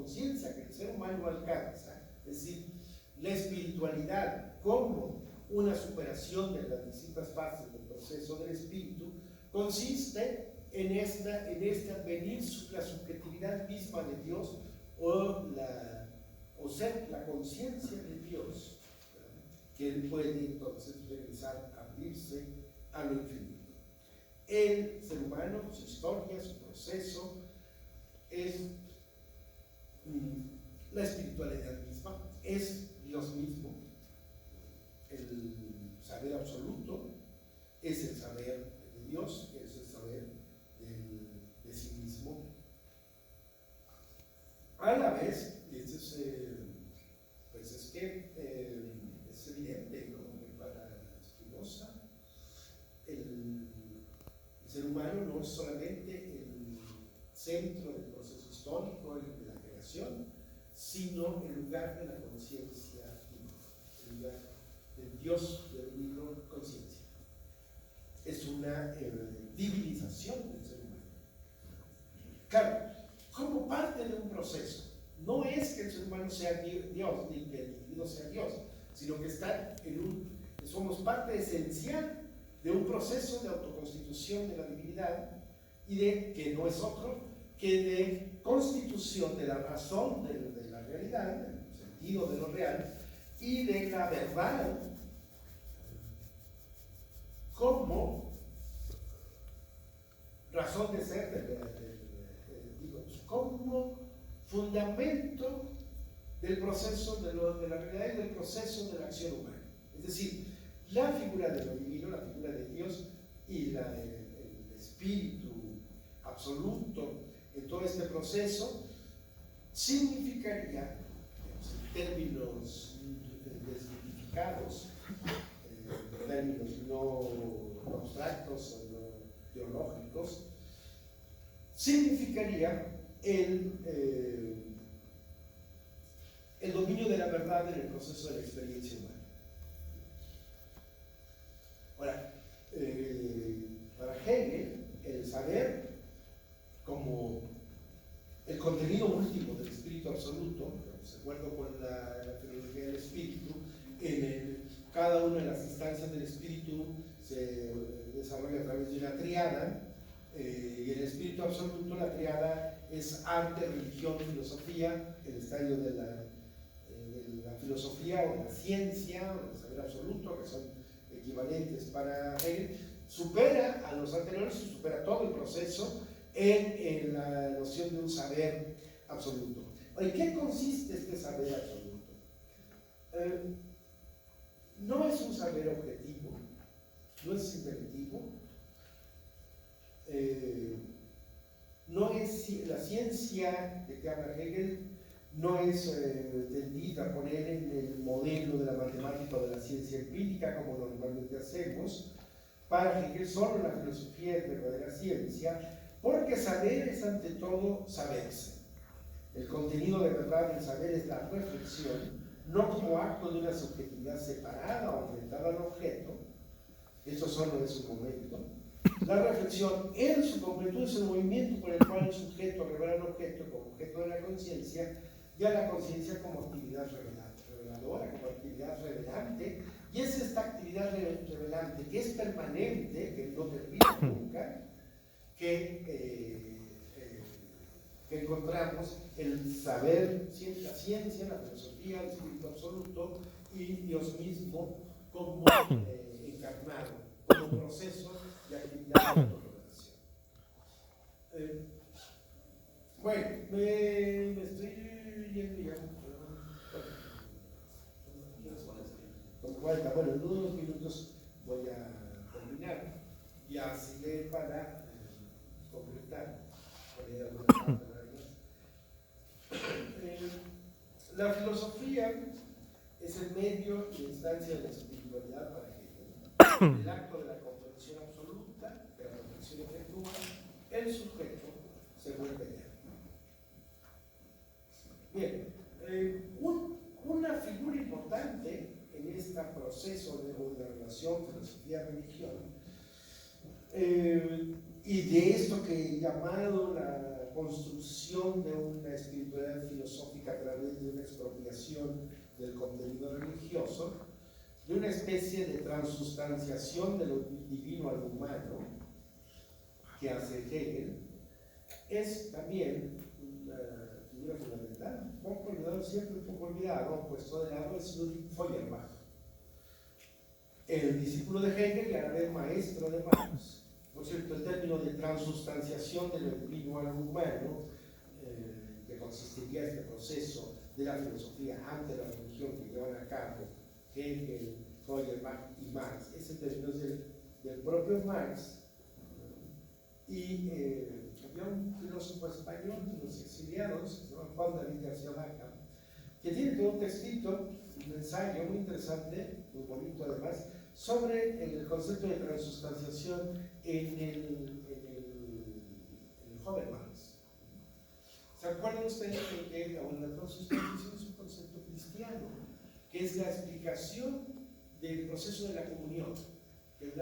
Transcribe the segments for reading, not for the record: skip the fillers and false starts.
autoconciencia que el ser humano alcanza, es decir, la espiritualidad como una superación de las distintas fases del proceso del espíritu, consiste en este advenir la subjetividad misma de Dios o ser la conciencia de Dios, ¿verdad? Que él puede entonces regresar, abrirse a lo infinito. El ser humano, su historia, su proceso, es la espiritualidad misma, es Dios mismo, el saber absoluto, es el saber de Dios, es el saber de sí mismo. A la vez, y esto pues es que es evidente, ¿no? Para Spinoza, el ser humano no es solamente el centro del proceso histórico y de la creación, sino el lugar de la conciencia única, el lugar del Dios del único conciencia. Es una divinización del ser humano. Claro, como parte de un proceso. No es que el ser humano sea Dios, ni que el individuo sea Dios, sino que somos parte esencial de un proceso de autoconstitución de la divinidad y que no es otro que de constitución de la razón de la realidad, del sentido de lo real, y de la verdad como razón de ser, como fundamento del proceso de la realidad y del proceso de la acción humana. Es decir, la figura de lo divino, la figura de Dios y el espíritu absoluto en todo este proceso significaría, en términos desmitificados, en términos no abstractos o no teológicos, significaría el dominio de la verdad en el proceso de la experiencia humana. Ahora, para Hegel, el saber como el contenido último del espíritu absoluto, de acuerdo con la filología del espíritu, cada una de las instancias del espíritu se desarrolla a través de una triada, y el espíritu absoluto, la triada es arte, religión, filosofía, el estadio de la filosofía o de la ciencia o del saber absoluto, que son equivalentes para Hegel, supera a los anteriores y supera todo el proceso en la noción de un saber absoluto. ¿En qué consiste este saber absoluto? No es un saber objetivo, no es integrativo, no es la ciencia de que habla Hegel, no es tendida a poner en el modelo de la matemática o de la ciencia empírica como normalmente hacemos. Para Hegel solo la filosofía es verdadera ciencia, porque saber es ante todo saberse. El contenido de verdad del saber es la reflexión, no como acto de una subjetividad separada o enfrentada al objeto, eso solo es un momento. La reflexión en su completud es el movimiento por el cual el sujeto revela al objeto como objeto de la conciencia y a la conciencia como actividad reveladora, como actividad revelante, y es esta actividad revelante que es permanente, que no termina nunca, que encontramos el saber, la ciencia, la filosofía, el espíritu absoluto y Dios mismo como encarnado, como proceso de actividad de autorrevelación. Bueno, me estoy yendo ya. Con 40, bueno, en unos minutos voy a terminar y así para completar. La filosofía es el medio y instancia de la espiritualidad para Hegel. El acto de la comprensión absoluta, de la reflexión efectiva, el sujeto se vuelve eterno. Bien, una figura importante en este proceso de la relación filosofía-religión y de esto que he llamado la construcción de una espiritualidad filosófica hermenéutica a través de una expropiación del contenido religioso, de una especie de transustanciación de lo divino al humano que hace Hegel, es también una figura fundamental, un poco olvidado, siempre un poco olvidado, puesto de lado, es Ludwig Feuerbach, el discípulo de Hegel y a la vez maestro de Marx. Por cierto, el término de transustanciación de lo divino al humano, que consistiría en este proceso de la filosofía ante la religión que llevan a cabo Hegel, Feuerbach y Marx, ese término es del propio Marx. Y había un filósofo español de los exiliados, que se llama Juan David García Vaca, que tiene todo un textito, un ensayo muy interesante, muy bonito además, sobre el concepto de transustanciación en el joven Marx. ¿Se acuerdan ustedes de que la transustanciación es un concepto cristiano, que es la explicación del proceso de la comunión, que es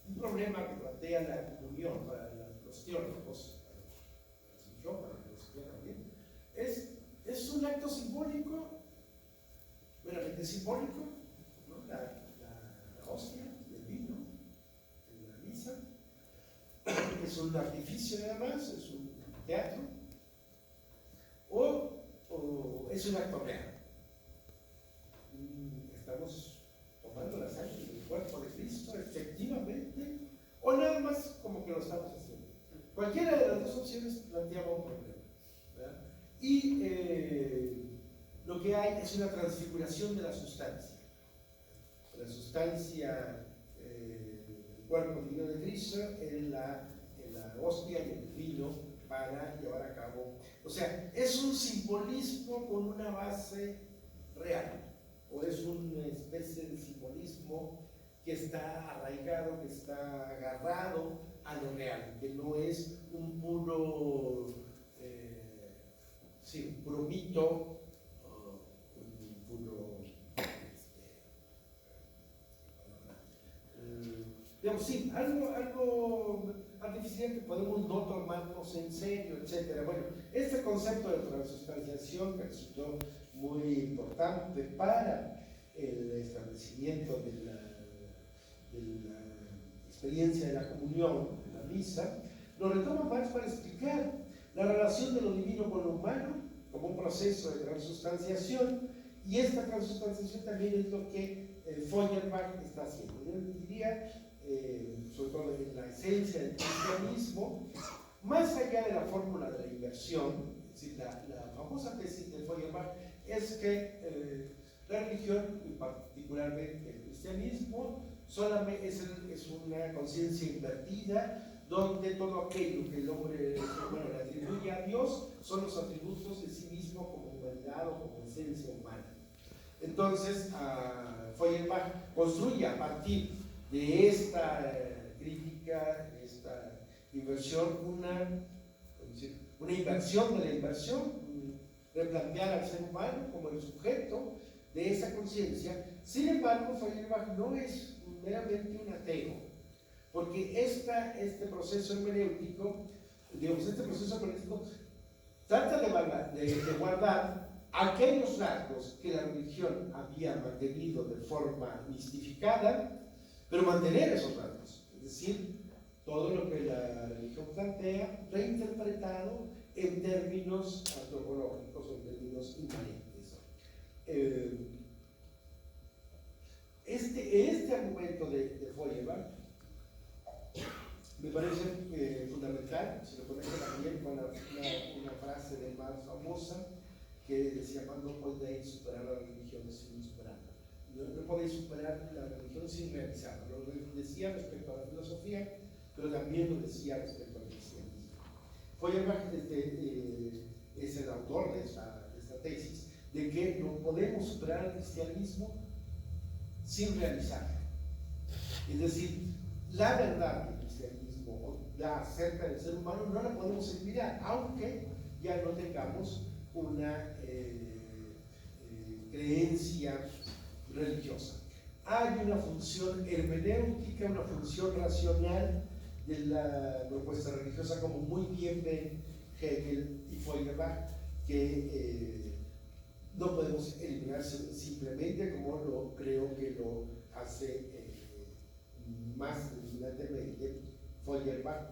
un problema que plantea la comunión para los teólogos, para la filosofía también, es un acto simbólico, meramente simbólico, ¿no? La hostia, el vino, la misa, es un artificio nada más, es un teatro, o es un acto real. Estamos tomando la sangre del cuerpo de Cristo, efectivamente, o nada más como que lo estamos haciendo. Cualquiera de las dos opciones planteaba un problema, ¿verdad? Y lo que hay es una transfiguración de la sustancia. La sustancia del cuerpo divino de Cristo en la hostia y el vino para llevar a cabo. O sea, es un simbolismo con una base real, o es una especie de simbolismo que está arraigado, que está agarrado a lo real, que no es un puro, un puro mito, un puro, digamos, sí, algo artificial que podemos no tomarnos en serio, etc. Bueno, este concepto de transustanciación que resultó muy importante para el establecimiento de la experiencia de la comunión, de la misa, lo retoma Marx para explicar la relación de lo divino con lo humano como un proceso de transustanciación, y esta transustanciación también es lo que Feuerbach está haciendo. Yo diría, sobre todo en la esencia del cristianismo, más allá de la fórmula de la inversión, es decir, la famosa tesis de Feuerbach es que la religión, y particularmente el cristianismo, solamente es una conciencia invertida, donde todo aquello que el hombre le atribuye a Dios son los atributos de sí mismo como humanidad o como esencia humana. Entonces, Feuerbach construye a partir de esta crítica, de esta inversión, una inversión de la inversión, replantear al ser humano como el sujeto de esa conciencia. Sin embargo, Feuerbach no es meramente un ateo, porque este proceso hermenéutico, trata de guardar aquellos rasgos que la religión había mantenido de forma mistificada, pero mantener esos rasgos, es decir, todo lo que la religión plantea, reinterpretado en términos antropológicos o en términos inmanentes. Este argumento de Feuerbach me parece fundamental, se lo conecta también con una frase de Marx famosa que decía: no podéis superar la religión sin superarla. No podéis superar la religión sin realizarla. Lo decía respecto a la filosofía, pero también lo decía respecto al cristianismo. Feuerbach es el autor de esta tesis, de que no podemos superar el cristianismo sin realizarlo. Es decir, la verdad del cristianismo, la acerca del ser humano, no la podemos olvidar, aunque ya no tengamos una creencia religiosa. Hay una función hermenéutica, una función racional de la propuesta religiosa, como muy bien ven Hegel y Feuerbach, que no podemos eliminar simplemente como lo creo que lo hace más brillantemente Feuerbach,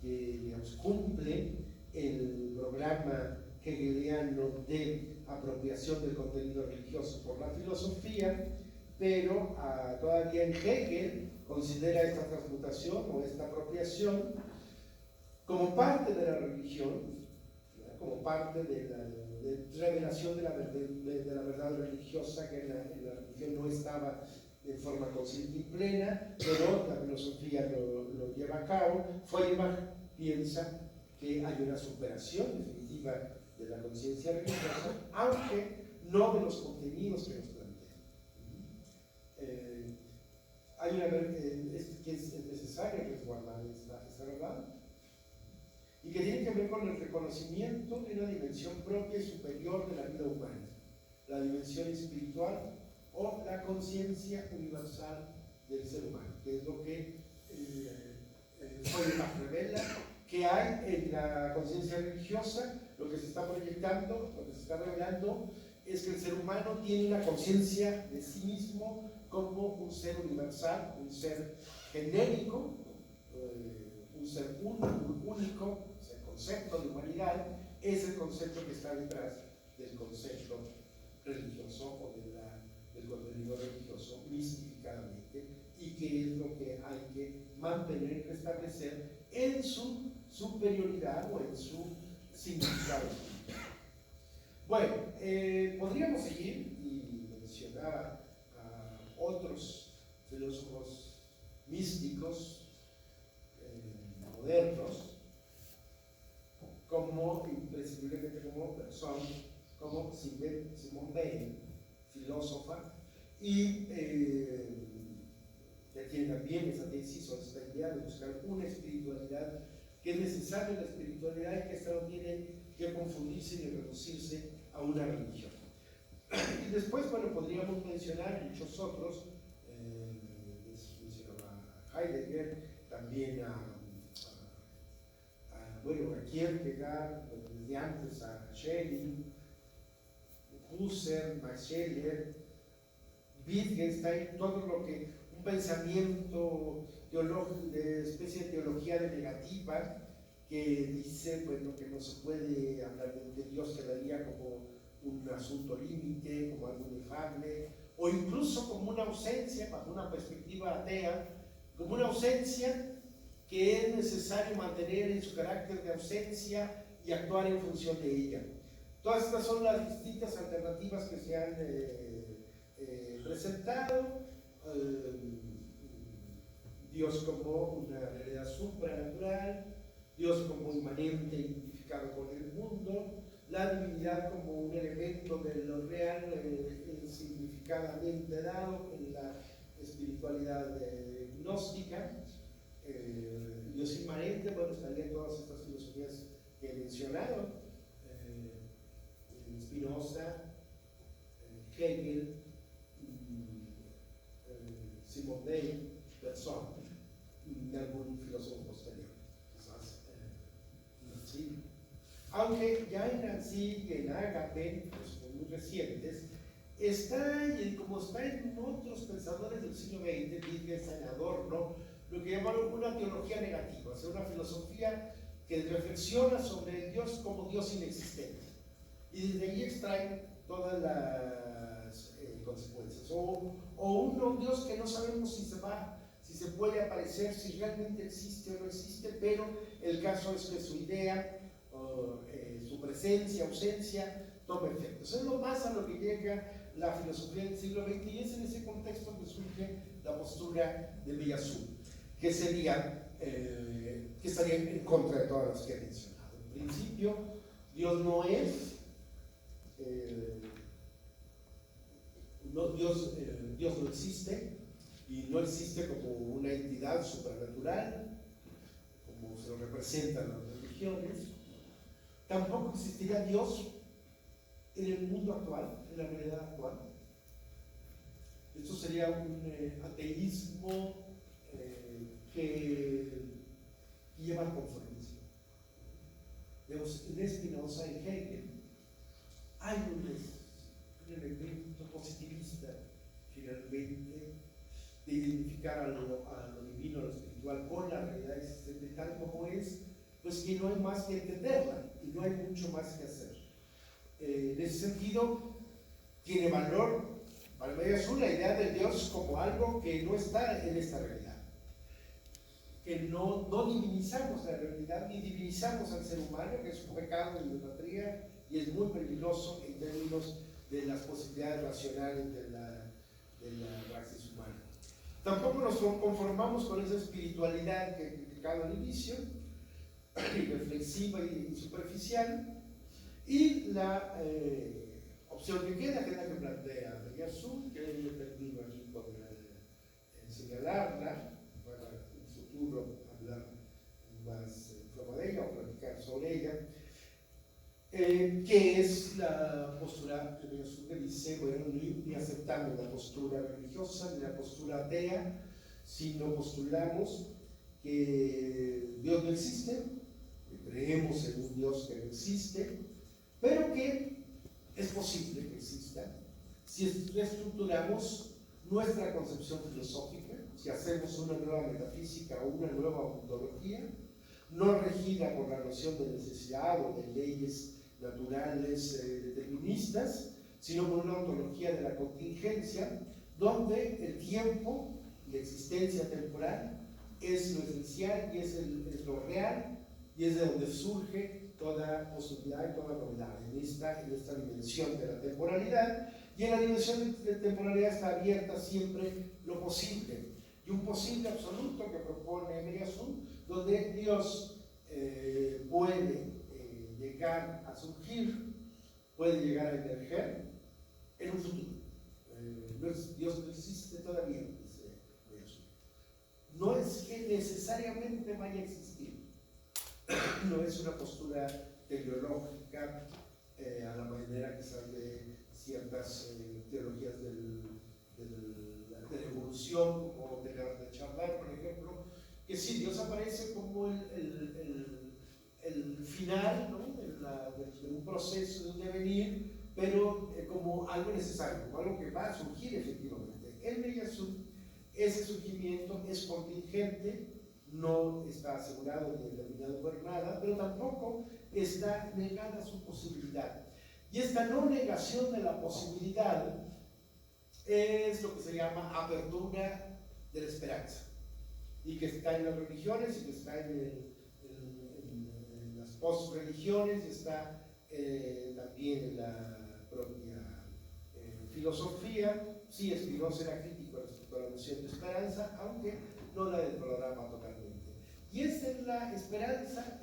que digamos, cumple el programa hegeliano de apropiación del contenido religioso por la filosofía, pero todavía en Hegel considera esta transmutación o esta apropiación como parte de la religión, ¿verdad? Como parte de la revelación de la verdad religiosa, que en la religión no estaba de forma consciente y plena, pero la filosofía lo lleva a cabo. Feuerbach piensa que hay una superación definitiva de la conciencia religiosa, aunque no de los contenidos que nos plantean. Que es necesario resguardar esta verdad, y que tiene que ver con el reconocimiento de una dimensión propia y superior de la vida humana, la dimensión espiritual o la conciencia universal del ser humano, que es lo que Feuerbach revela que hay en la conciencia religiosa. Lo que se está proyectando, lo que se está revelando, es que el ser humano tiene una conciencia de sí mismo como un ser universal, un ser genérico, un ser único. El concepto de humanidad es el concepto que está detrás del concepto religioso o del contenido religioso mistificadamente, y que es lo que hay que mantener, restablecer en su superioridad o en su significado. Bueno, podríamos seguir, y mencionaba a otros filósofos místicos modernos, como imprescindiblemente como Simone Weil, filósofa, y tiene también esa tesis o esta idea de buscar una espiritualidad, que es necesaria la espiritualidad y que esta no tiene que confundirse ni reducirse a una religión. Y después, bueno, podríamos mencionar muchos otros, mencionaba a Heidegger, también bueno, a Kierkegaard, desde antes a Schelling, Husserl, Max Scheler, Wittgenstein, todo lo que un pensamiento de especie de teología de negativa, que dice, bueno, que no se puede hablar de Dios, quedaría como un asunto límite, como algo inefable, o incluso como una ausencia, bajo una perspectiva atea, como una ausencia que es necesario mantener en su carácter de ausencia y actuar en función de ella. Todas estas son las distintas alternativas que se han presentado. Dios como una realidad supranatural, Dios como inmanente identificado con el mundo, la divinidad como un elemento de lo real significadamente dado en la espiritualidad gnóstica. Dios inmanente, bueno, estarían todas estas filosofías que he mencionado, Spinoza, Hegel, Simone Weil, Bergson, y algún filósofo posterior, quizás Nancy. Aunque ya en Nancy y en Agape, pues, muy recientes, está, como está en otros pensadores del siglo XX, Wittgenstein, Adorno, lo que llamaron una teología negativa, o sea, una filosofía que reflexiona sobre el Dios como Dios inexistente, y desde ahí extraen todas las consecuencias, o un Dios que no sabemos si se puede aparecer, si realmente existe o no existe, pero el caso es que su idea, su presencia, ausencia, toma efecto. Eso es lo más a lo que llega la filosofía del siglo XX, y es en ese contexto que surge la postura de Villazú, que estaría en contra de todas las que he mencionado. En principio, Dios no es, Dios no existe, y no existe como una entidad supernatural, como se lo representan las religiones. Tampoco existiría Dios en el mundo actual, en la realidad actual. Esto sería un ateísmo que lleva al conformismo. En Spinoza y Hegel identificar a lo divino, a lo espiritual, con la realidad existente tal como es, pues que no hay más que entenderla y no hay mucho más que hacer. En ese sentido, tiene valor para María Azul la idea de Dios como algo que no está en esta realidad, que no divinizamos la realidad ni divinizamos al ser humano, que es un pecado de idolatría y es muy peligroso en términos de las posibilidades racionales de la praxis humana. Tampoco nos conformamos con esa espiritualidad que criticaba al inicio, reflexiva y superficial, y la opción que queda, que es la que plantea María Azul, que he termino aquí con señalarla, para en el futuro hablar más en forma de ella o platicar sobre ella, que es la postura de María Azul, que dice, bueno, ni aceptamos la postura religiosa ni la postura atea, sino postulamos que Dios no existe, que creemos en un Dios que no existe, pero que es posible que exista si reestructuramos nuestra concepción filosófica, si hacemos una nueva metafísica o una nueva ontología, no regida por la noción de necesidad o de leyes naturales deterministas, sino por una ontología de la contingencia, donde el tiempo, la existencia temporal, es lo esencial y es lo real, y es de donde surge toda posibilidad y toda novedad, en esta dimensión de la temporalidad. Y en la dimensión de temporalidad está abierta siempre lo posible, y un posible absoluto que propone María Azul, donde Dios puede llegar a surgir, puede llegar a emerger en un futuro. Dios no existe todavía, dice María Azul. No es que necesariamente vaya a existir, no es una postura teleológica a la manera que sale ciertas teologías de la evolución, como de Chardin, por ejemplo, que sí, Dios aparece como el final, ¿no?, de un proceso, de un devenir, pero como algo necesario, como algo que va a surgir efectivamente. En María Azul, ese surgimiento es contingente, no está asegurado ni determinado por nada, pero tampoco está negada su posibilidad. Y esta no negación de la posibilidad es lo que se llama apertura de la esperanza, y que está en las religiones, y que está en las post-religiones, y está también en la propia filosofía. Sí, Spinoza era crítico respecto a la noción de esperanza, aunque no la deploraba totalmente. Y esta es la esperanza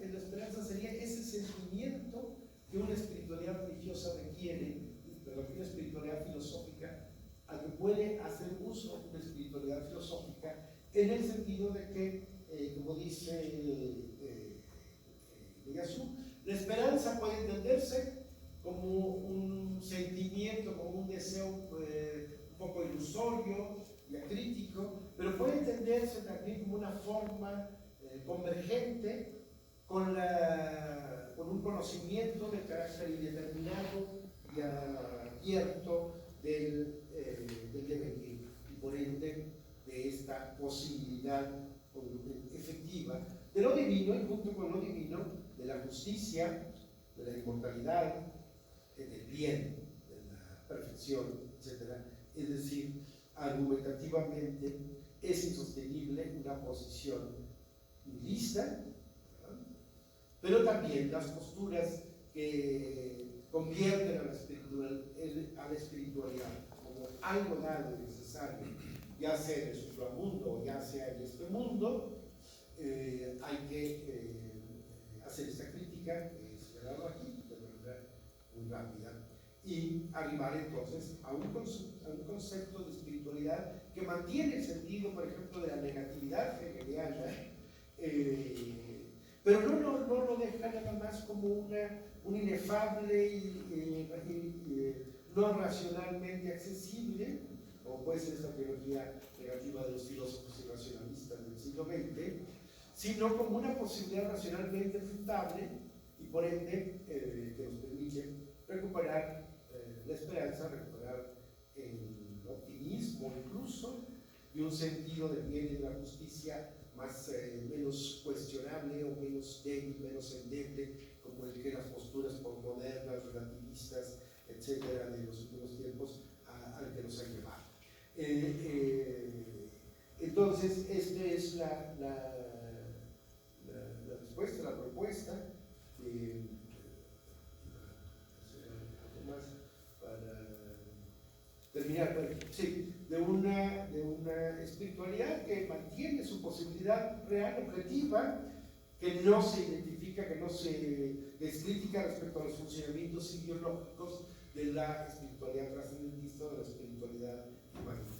sería ese sentimiento que una espiritualidad religiosa requiere, pero que una espiritualidad filosófica, al que puede hacer uso una espiritualidad filosófica, en el sentido de que, como dice María Azul, la esperanza puede entenderse como un sentimiento, como un deseo un poco ilusorio y acrítico, pero puede entenderse también como una forma convergente con un conocimiento de carácter indeterminado y abierto del devenir, y por ende de esta posibilidad efectiva de lo divino, y junto con lo divino, de la justicia, de la inmortalidad, del bien, de la perfección, etc. Es decir, argumentativamente es insostenible una posición nihilista, ¿verdad?, pero también las posturas que convierten a la espiritualidad como algo dado y necesario, ya sea en el supramundo o ya sea en este mundo. Hay que hacer esta crítica que he señalado aquí de manera muy rápida, y arribar entonces a un concepto de espiritualidad que mantiene el sentido, por ejemplo, de la negatividad hegeliana, pero no lo deja nada más como un inefable y no racionalmente accesible, como puede ser esta teología negativa de los filósofos irracionalistas del siglo XX, sino como una posibilidad racionalmente fructable, y por ende que nos permite recuperar la esperanza, recuperar el optimismo incluso, y un sentido del bien y de la justicia menos cuestionable o menos débil, menos endeble, como el que las posturas postmodernas, relativistas, etcétera, de los últimos tiempos al que nos han llevado. Entonces, esta es la respuesta, la propuesta. Algo más para terminar, bueno, sí, de una espiritualidad que mantiene su posibilidad real, objetiva, que no se identifica, que no se descritica respecto a los funcionamientos ideológicos de la espiritualidad trascendentista o de la espiritualidad humanista.